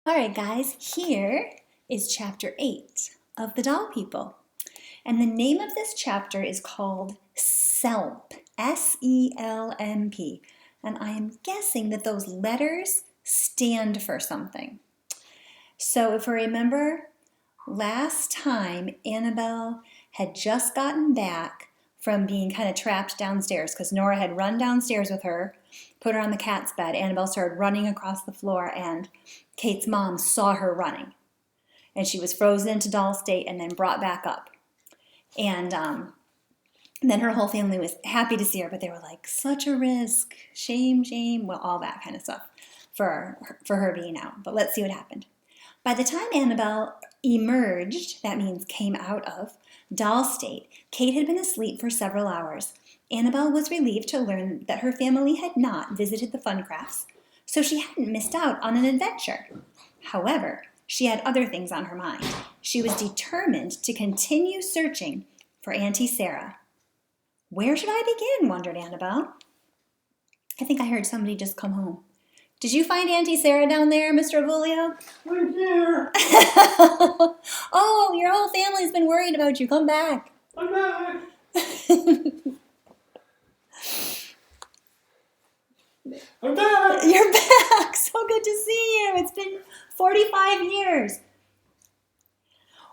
All right, guys, here is chapter 8 of The Doll People. And the name of this chapter is called SELP, S-E-L-M-P. And I am guessing that those letters stand for something. So if we remember, last time Annabelle had just gotten back from being kind of trapped downstairs because Nora had run downstairs with her, put her on the cat's bed. Annabelle started running across the floor and Kate's mom saw her running. And she was frozen into doll state and then brought back up. And then her whole family was happy to see her, but they were like, such a risk, shame, well, all that kind of stuff for her being out. But let's see what happened. By the time Annabelle emerged, that means came out of, doll state, Kate had been asleep for several hours. Annabelle was relieved to learn that her family had not visited the fun crafts, so she hadn't missed out on an adventure. However, she had other things on her mind. She was determined to continue searching for Auntie Sarah. Where should I begin, wondered Annabelle. I think I heard somebody just come home. Did you find Auntie Sarah down there, Mr. Avulio? I'm here. Oh, your whole family's been worried about you. Come back. I'm back. I'm back. You're back. So good to see you. It's been 45 years.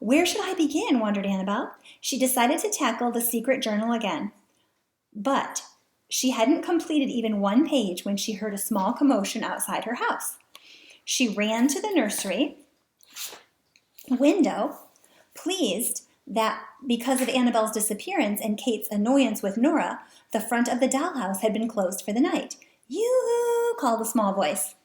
Where should I begin, wondered Annabelle. She decided to tackle the secret journal again. But she hadn't completed even one page when she heard a small commotion outside her house. She ran to the nursery window, pleased that because of Annabelle's disappearance and Kate's annoyance with Nora, the front of the dollhouse had been closed for the night. Yoo-hoo, called a small voice.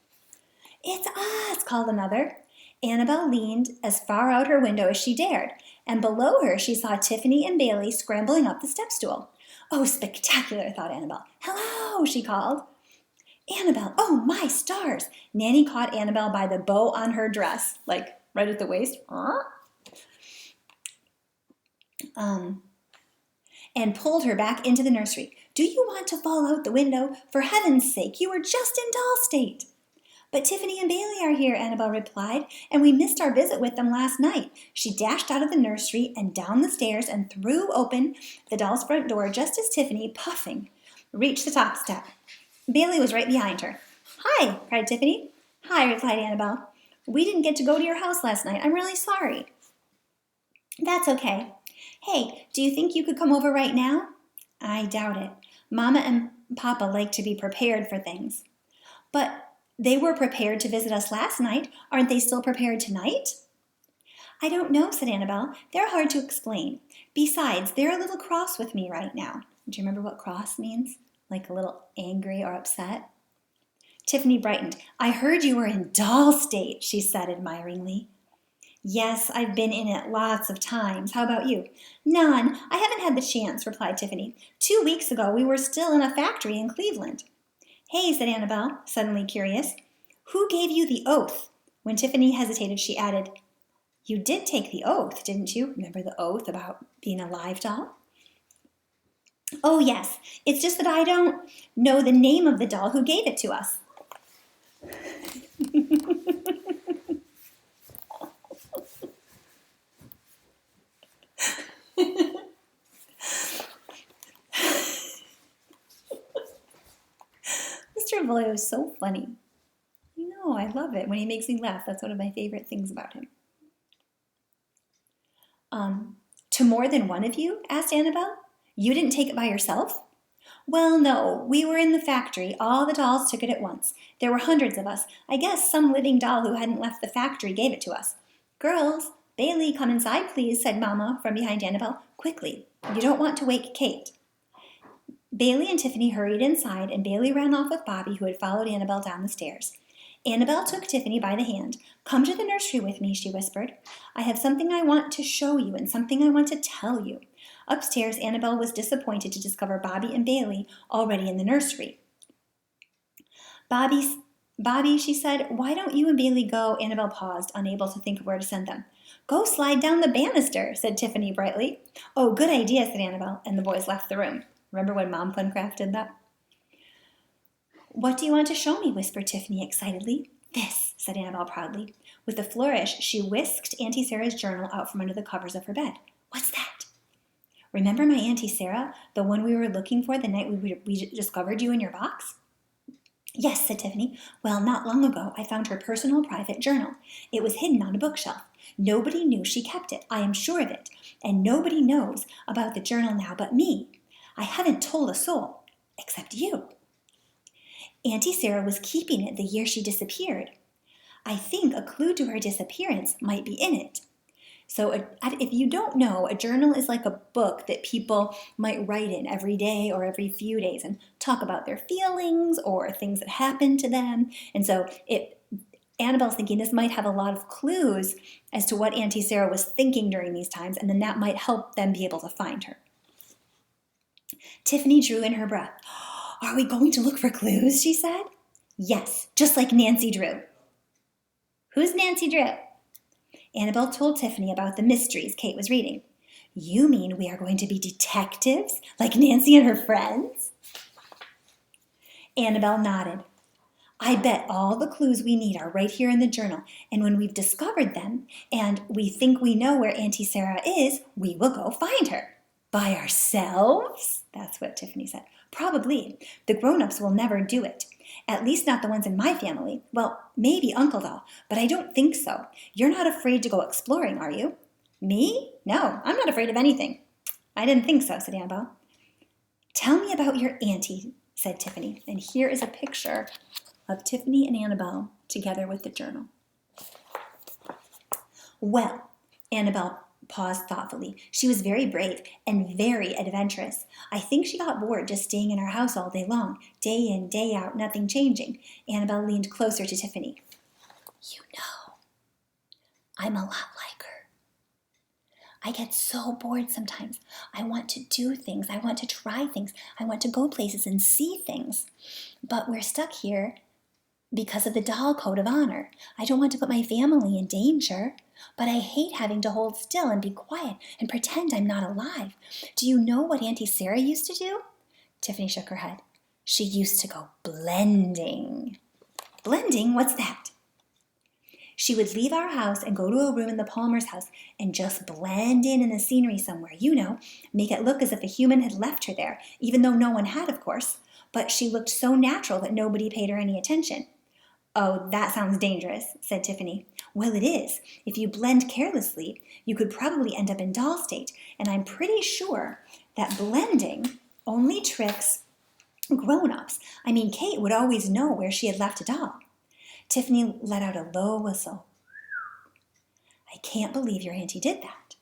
It's us, called another. Annabelle leaned as far out her window as she dared, and below her she saw Tiffany and Bailey scrambling up the step stool. Oh, spectacular, thought Annabelle. Hello, she called. Annabelle, oh my stars. Nanny caught Annabelle by the bow on her dress, like right at the waist. And pulled her back into the nursery. Do you want to fall out the window? For heaven's sake, you were just in doll state. But Tiffany and Bailey are here, Annabelle replied, and we missed our visit with them last night. She dashed out of the nursery and down the stairs and threw open the doll's front door just as Tiffany, puffing, reached the top step. Bailey was right behind her. Hi, cried Tiffany. Hi, replied Annabelle. We didn't get to go to your house last night. I'm really sorry. That's okay. Hey, do you think you could come over right now? I doubt it. Mama and Papa like to be prepared for things. But they were prepared to visit us last night. Aren't they still prepared tonight? I don't know, said Annabelle. They're hard to explain. Besides, they're a little cross with me right now. Do you remember what cross means? Like a little angry or upset? Tiffany brightened. I heard you were in doll state, she said admiringly. Yes, I've been in it lots of times. How about you? None. I haven't had the chance, replied Tiffany. 2 weeks ago, we were still in a factory in Cleveland. Hey, said Annabelle, suddenly curious. Who gave you the oath? When Tiffany hesitated, she added, You did take the oath, didn't you? Remember the oath about being a live doll? Oh, yes. It's just that I don't know the name of the doll who gave it to us. Mr. Avulio is so funny. I know, I love it when he makes me laugh. That's one of my favorite things about him. To more than one of you? Asked Annabelle. You didn't take it by yourself? Well, no, we were in the factory. All the dolls took it at once. There were hundreds of us. I guess some living doll who hadn't left the factory gave it to us. Girls, Bailey, come inside, please, said Mama from behind Annabelle. Quickly, you don't want to wake Kate. Bailey and Tiffany hurried inside, and Bailey ran off with Bobby, who had followed Annabelle down the stairs. Annabelle took Tiffany by the hand. Come to the nursery with me, she whispered. I have something I want to show you and something I want to tell you. Upstairs, Annabelle was disappointed to discover Bobby and Bailey already in the nursery. Bobby, she said, why don't you and Bailey go? Annabelle paused, unable to think of where to send them. Go slide down the banister, said Tiffany brightly. Oh, good idea, said Annabelle, and the boys left the room. Remember when Mom Funcraft did that? What do you want to show me? Whispered Tiffany excitedly. This, said Annabelle proudly. With a flourish, she whisked Auntie Sarah's journal out from under the covers of her bed. What's that? Remember my Auntie Sarah, the one we were looking for the night we discovered you in your box? Yes, said Tiffany. Well, not long ago, I found her personal private journal. It was hidden on a bookshelf. Nobody knew she kept it, I am sure of it. And nobody knows about the journal now but me. I haven't told a soul, except you. Auntie Sarah was keeping it the year she disappeared. I think a clue to her disappearance might be in it. So if you don't know, a journal is like a book that people might write in every day or every few days and talk about their feelings or things that happened to them. And so Annabelle's thinking this might have a lot of clues as to what Auntie Sarah was thinking during these times, and then that might help them be able to find her. Tiffany drew in her breath. Are we going to look for clues, she said. Yes, just like Nancy Drew. Who's Nancy Drew? Annabelle told Tiffany about the mysteries Kate was reading. You mean we are going to be detectives, like Nancy and her friends? Annabelle nodded. I bet all the clues we need are right here in the journal, and when we've discovered them, and we think we know where Auntie Sarah is, we will go find her. By ourselves? That's what Tiffany said. Probably. The grown-ups will never do it. At least not the ones in my family. Well, maybe Uncle Doll, but I don't think so. You're not afraid to go exploring, are you? Me? No, I'm not afraid of anything. I didn't think so, said Annabelle. Tell me about your auntie, said Tiffany. And here is a picture of Tiffany and Annabelle together with the journal. Well, Annabelle paused thoughtfully. She was very brave and very adventurous. I think she got bored just staying in our house all day long, day in, day out, nothing changing. Annabelle leaned closer to Tiffany. You know, I'm a lot like her. I get so bored sometimes. I want to do things. I want to try things. I want to go places and see things. But we're stuck here because of the doll code of honor. I don't want to put my family in danger. But I hate having to hold still and be quiet and pretend I'm not alive. Do you know what Auntie Sarah used to do? Tiffany shook her head. She used to go blending. Blending? What's that? She would leave our house and go to a room in the Palmer's house and just blend in the scenery somewhere, you know, make it look as if a human had left her there, even though no one had, of course. But she looked so natural that nobody paid her any attention. Oh, that sounds dangerous, said Tiffany. Well, it is. If you blend carelessly, you could probably end up in doll state, and I'm pretty sure that blending only tricks grown-ups. I mean, Kate would always know where she had left a doll. Tiffany let out a low whistle. I can't believe your auntie did that.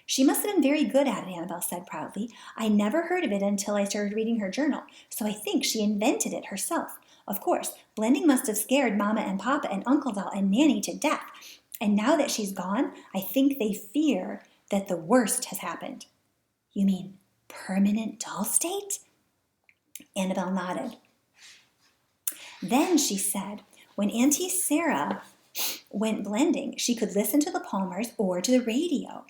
She must have been very good at it, Annabelle said proudly. I never heard of it until I started reading her journal, so I think she invented it herself. Of course, blending must have scared Mama and Papa and Uncle Doll and Nanny to death. And now that she's gone, I think they fear that the worst has happened. You mean permanent doll state? Annabelle nodded. Then she said, when Auntie Sarah went blending, she could listen to the Palmers or to the radio.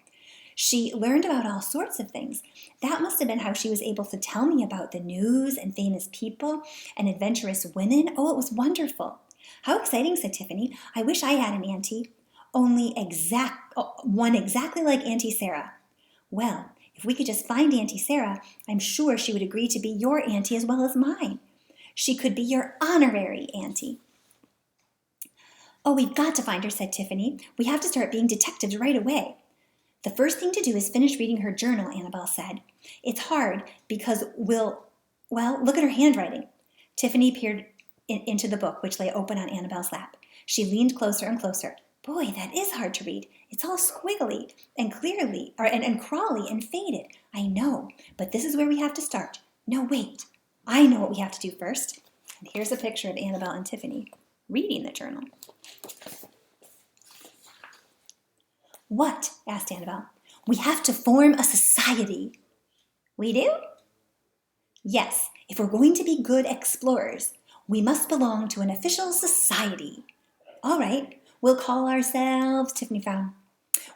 She learned about all sorts of things. That must have been how she was able to tell me about the news and famous people and adventurous women. Oh, it was wonderful. How exciting, said Tiffany. I wish I had an auntie. Only one exactly like Auntie Sarah. Well, if we could just find Auntie Sarah, I'm sure she would agree to be your auntie as well as mine. She could be your honorary auntie. Oh, we've got to find her, said Tiffany. We have to start being detectives right away. The first thing to do is finish reading her journal, Annabelle said. It's hard because look at her handwriting. Tiffany peered into the book, which lay open on Annabelle's lap. She leaned closer and closer. Boy, that is hard to read. It's all squiggly and and crawly and faded. I know, but this is where we have to start. No, wait. I know what we have to do first. And here's a picture of Annabelle and Tiffany reading the journal. What? Asked Annabelle. We have to form a society. We do? Yes, if we're going to be good explorers, we must belong to an official society. All right, we'll call ourselves, Tiffany frowned,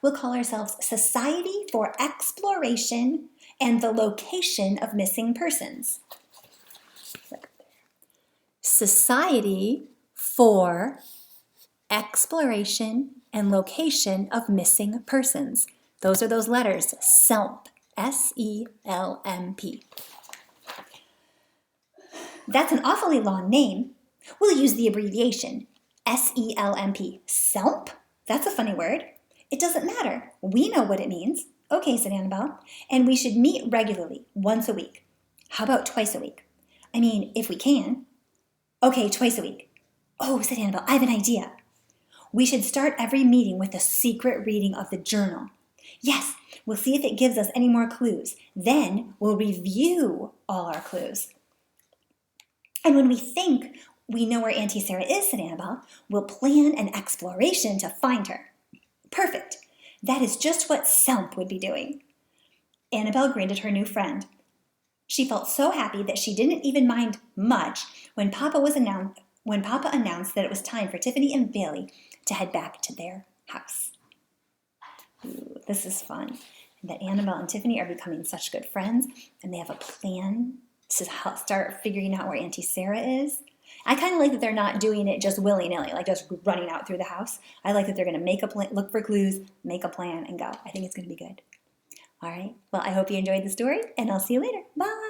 we'll call ourselves Society for Exploration and the Location of Missing Persons. Society for exploration and location of missing persons. Those are those letters, SELMP, S-E-L-M-P. That's an awfully long name. We'll use the abbreviation, SELMP. SELMP? That's a funny word. It doesn't matter. We know what it means. Okay, said Annabelle. And we should meet regularly, once a week. How about twice a week? I mean, if we can. Okay, twice a week. Oh, said Annabelle, I have an idea. We should start every meeting with a secret reading of the journal. Yes, we'll see if it gives us any more clues. Then we'll review all our clues. And when we think we know where Auntie Sarah is, said Annabelle, we'll plan an exploration to find her. Perfect. That is just what SELMP would be doing. Annabelle grinned at her new friend. She felt so happy that she didn't even mind much when Papa announced that it was time for Tiffany and Bailey to head back to their house. Ooh, this is fun. And that Annabelle and Tiffany are becoming such good friends, and they have a plan to start figuring out where Auntie Sarah is. I kind of like that they're not doing it just willy-nilly, like just running out through the house. I like that they're going to make a plan, look for clues, make a plan, and go. I think it's going to be good. All right. Well, I hope you enjoyed the story, and I'll see you later. Bye.